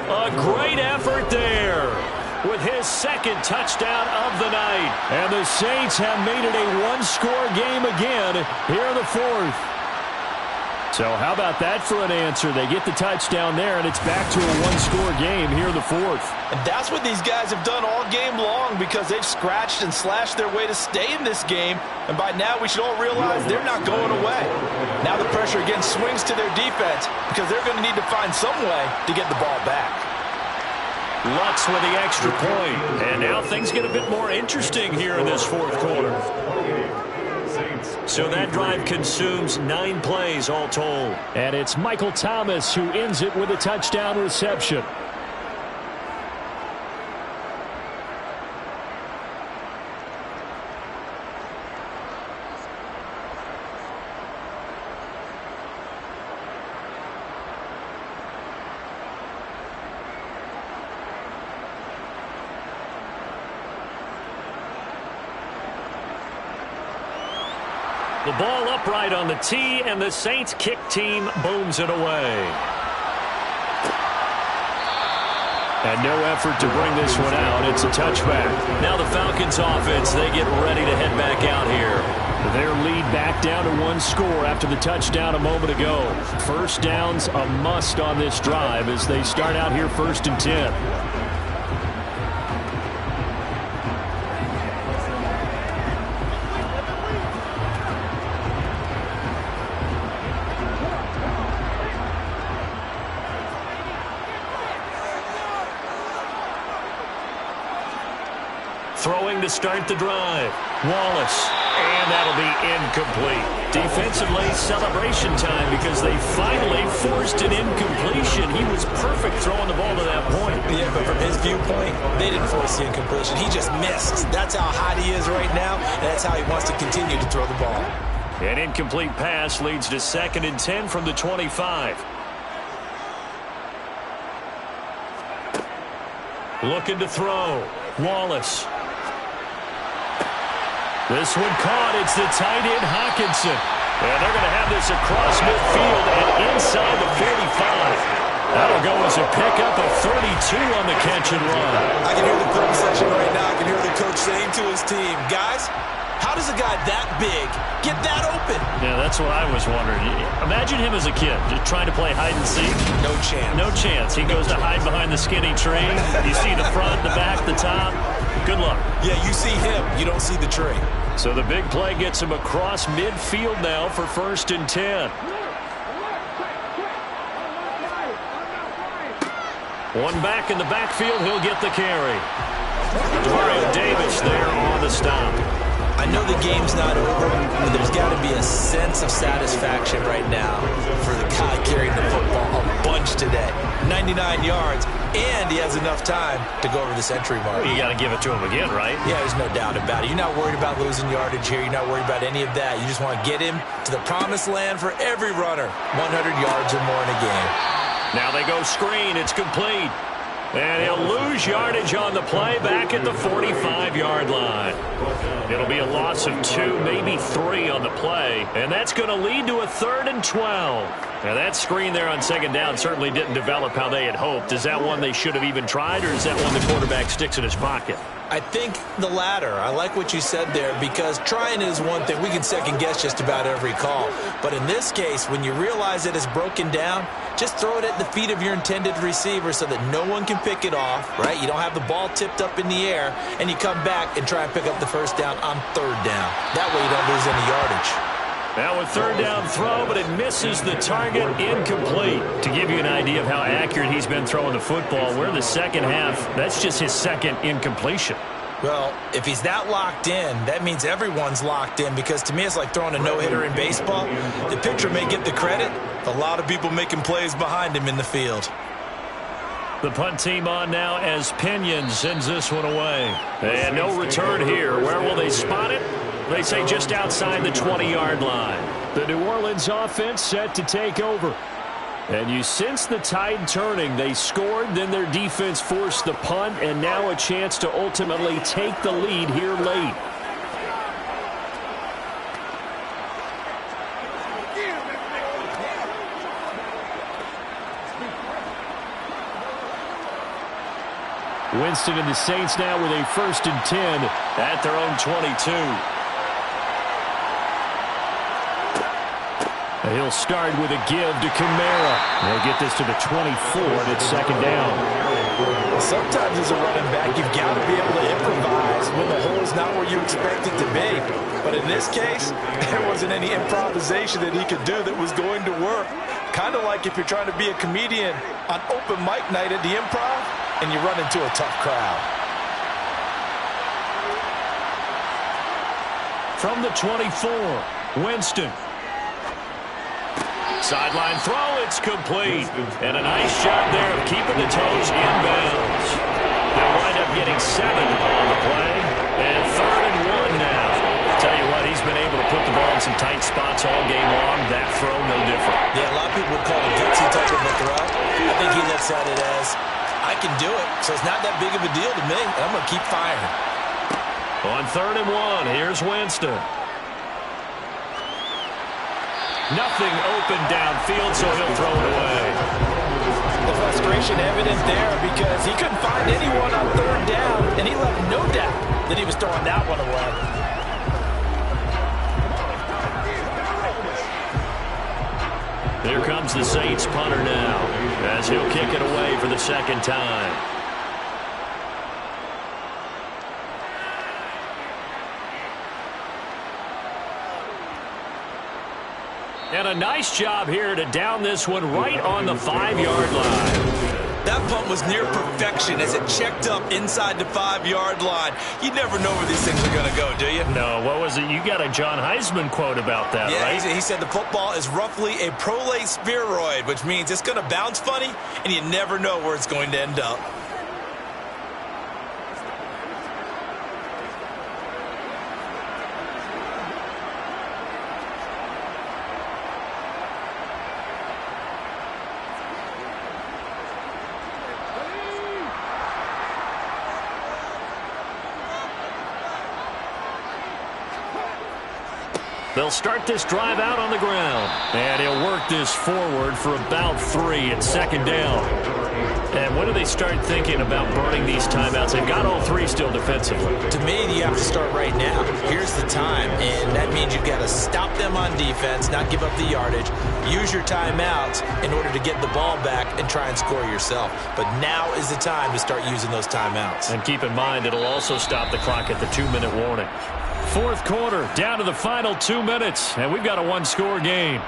A great effort there with his 2nd touchdown of the night. And the Saints have made it a 1-score game again here in the 4th. So how about that for an answer? They get the touchdown there, and it's back to a 1-score game here in the 4th. And that's what these guys have done all game long because they've scratched and slashed their way to stay in this game. And by now, we should all realize they're not going away. Now the pressure again swings to their defense because they're going to need to find some way to get the ball back. Lutz with the extra point. And now things get a bit more interesting here in this 4th quarter. So that drive consumes 9 plays all told. And it's Michael Thomas who ends it with a touchdown reception. The ball upright on the tee, and the Saints kick team booms it away. And no effort to bring this one out. It's a touchback. Now the Falcons offense, they get ready to head back out here. Their lead back down to 1 score after the touchdown a moment ago. 1st down's a must on this drive as they start out here 1st and 10. Throwing to start the drive. Wallace. And that'll be incomplete. Defensively, celebration time because they finally forced an incompletion. He was perfect throwing the ball to that point. Yeah, but from his viewpoint, they didn't force the incompletion. He just missed. That's how hot he is right now, and that's how he wants to continue to throw the ball. An incomplete pass leads to 2nd and 10 from the 25. Looking to throw. Wallace. This one caught. It's the tight end, Hawkinson. And they're going to have this across midfield and inside the 45. That'll go as a pickup of 32 on the catch and run. I can hear the film session right now. I can hear the coach saying to his team, guys, how does a guy that big get that open? Yeah, that's what I was wondering. Imagine him as a kid, just trying to play hide and seek. No chance. No chance. He goes to hide behind the skinny tree. You see the front, the back, the top. Good luck. Yeah, you see him. You don't see the tree. So the big play gets him across midfield now for 1st and 10. One back in the backfield. He'll get the carry. Mario Davis there on the stop. I know the game's not over, but there's got to be a sense of satisfaction right now for the guy carrying the football a bunch today. 99 yards, and he has enough time to go over the century mark. You got to give it to him again, right? Yeah, there's no doubt about it. You're not worried about losing yardage here. You're not worried about any of that. You just want to get him to the promised land for every runner. 100 yards or more in a game. Now they go screen. It's complete. And he'll lose yardage on the play back at the 45-yard line. It'll be a loss of 2, maybe 3 on the play. And that's going to lead to a 3rd and 12. Now that screen there on 2nd down certainly didn't develop how they had hoped. Is that one they should have even tried, or is that one the quarterback sticks in his pocket? I think the latter. I like what you said there, because trying is one thing. We can second guess just about every call. But in this case, when you realize it is broken down, just throw it at the feet of your intended receiver so that no one can pick it off, right? You don't have the ball tipped up in the air, and you come back and try and pick up the 1st down on 3rd down. That way you don't lose any yardage. Now a 3rd down throw, but it misses the target, incomplete. To give you an idea of how accurate he's been throwing the football, we're in the 2nd half. That's just his 2nd incompletion. Well, if he's that locked in, that means everyone's locked in, because to me it's like throwing a no-hitter in baseball. The pitcher may get the credit, a lot of people making plays behind him in the field. The punt team on now as Pinion sends this one away. And no return here. Where will they spot it? They say just outside the 20-yard line. The New Orleans offense set to take over. And you sense the tide turning. They scored, then their defense forced the punt, and now a chance to ultimately take the lead here late. Winston and the Saints now with a 1st and 10 at their own 22. He'll start with a give to Kamara. They'll get this to the 24, and it's 2nd down. Sometimes as a running back, you've got to be able to improvise when the hole is not where you expect it to be. But in this case, there wasn't any improvisation that he could do that was going to work. Kind of like if you're trying to be a comedian on open mic night at the Improv and you run into a tough crowd. From the 24, Winston. Sideline throw, it's complete. And a nice job there of keeping the toes inbounds. They'll wind up getting 7 on the play. And 3rd and 1 now. Tell you what, he's been able to put the ball in some tight spots all game long. That throw, no different. Yeah, a lot of people would call it a gutsy type of a throw. I think he looks at it as, I can do it, so it's not that big of a deal to me, and I'm going to keep firing. On 3rd and 1, here's Winston. Nothing open downfield, so he'll throw it away. The frustration evident there because he couldn't find anyone on 3rd down, and he left no doubt that he was throwing that one away. Here comes the Saints punter now, as he'll kick it away for the 2nd time. And a nice job here to down this one right on the 5-yard line. That punt was near perfection as it checked up inside the 5-yard line. You never know where these things are going to go, do you? No, what was it? You got a John Heisman quote about that, right? Yeah, he said the football is roughly a prolate spheroid, which means it's going to bounce funny, and you never know where it's going to end up. They'll start this drive out on the ground. And he'll work this forward for about 3 at second down. And when do they start thinking about burning these timeouts? They've got all 3 still defensively. To me, you have to start right now. Here's the time, and that means you've got to stop them on defense, not give up the yardage, use your timeouts in order to get the ball back and try and score yourself. But now is the time to start using those timeouts. And keep in mind, it'll also stop the clock at the 2-minute warning. Fourth quarter, down to the final 2 minutes, and we've got a 1-score game.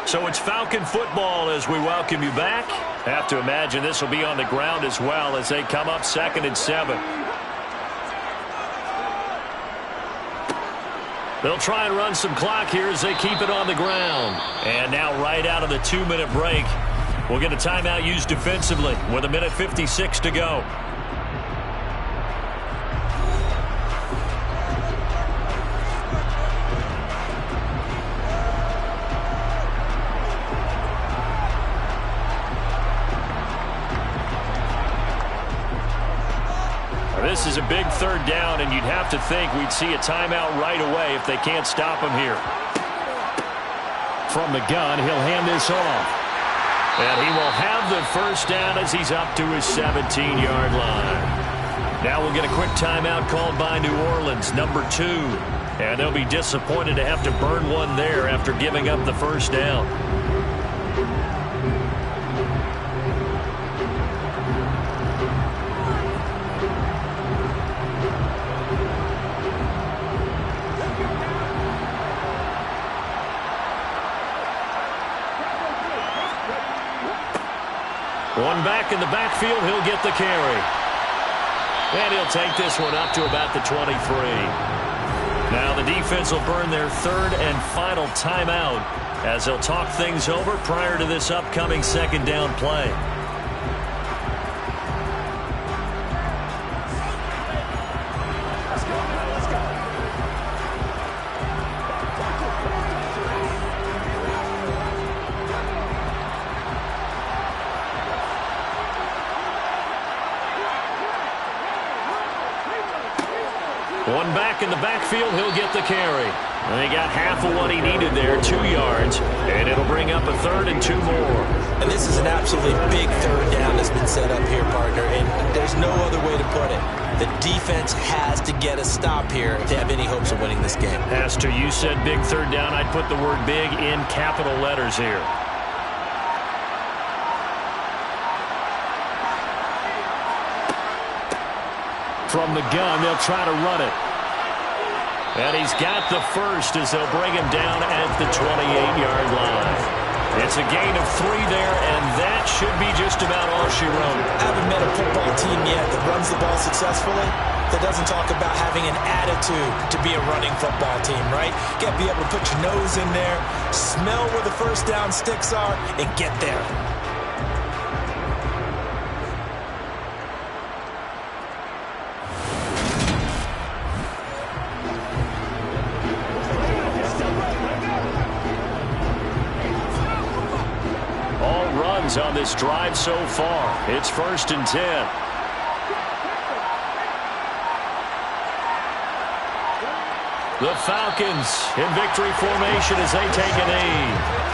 So it's Falcon football as we welcome you back. Have to imagine this will be on the ground as well as they come up 2nd and 7. They'll try and run some clock here as they keep it on the ground. And now right out of the 2-minute break, we'll get a timeout used defensively with 1:56 to go. This is a big 3rd down, and you'd have to think we'd see a timeout right away if they can't stop him here. From the gun, he'll hand this off. And he will have the 1st down as he's up to his 17-yard line. Now we'll get a quick timeout called by New Orleans, number 2. And they'll be disappointed to have to burn one there after giving up the 1st down. One back in the backfield, he'll get the carry. And he'll take this one up to about the 23. Now the defense will burn their 3rd and final timeout as they'll talk things over prior to this upcoming 2nd down play. One back in the backfield, he'll get the carry. And he got half of what he needed there, 2 yards, and it'll bring up a 3rd and 2 more. And this is an absolutely big 3rd down that's been set up here, partner, and there's no other way to put it. The defense has to get a stop here to have any hopes of winning this game. Has to. You said big 3rd down. I'd put the word big in capital letters here. From the gun, they'll try to run it. And he's got the 1st as they'll bring him down at the 28-yard line. It's a gain of 3 there, and that should be just about all she wrote. I haven't met a football team yet that runs the ball successfully that doesn't talk about having an attitude to be a running football team, right? You got to be able to put your nose in there, smell where the 1st down sticks are, and get there. On this drive so far, it's 1st and 10. The Falcons in victory formation as they take a knee.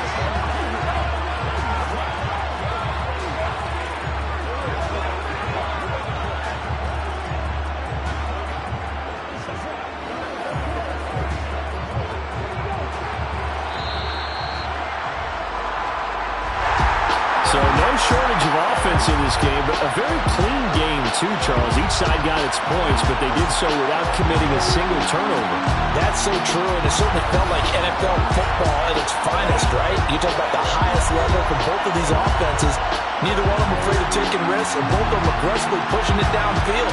Shortage of offense in this game, but a very clean game too, Charles. Each side got its points, but they did so without committing a single turnover. That's so true, and it certainly felt like NFL football at its finest, right? You talk about the highest level for both of these offenses. Neither one of them afraid of taking risks, and both of them aggressively pushing it downfield.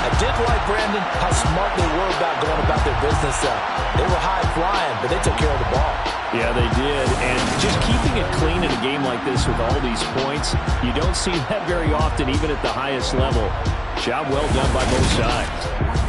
I did like, Brandon, how smart they were about going about their business. They were high-flying, but they took care of the ball. Yeah, they did, and just keeping it clean in a game like this with all these points, you don't see that very often, even at the highest level. Job well done by both sides.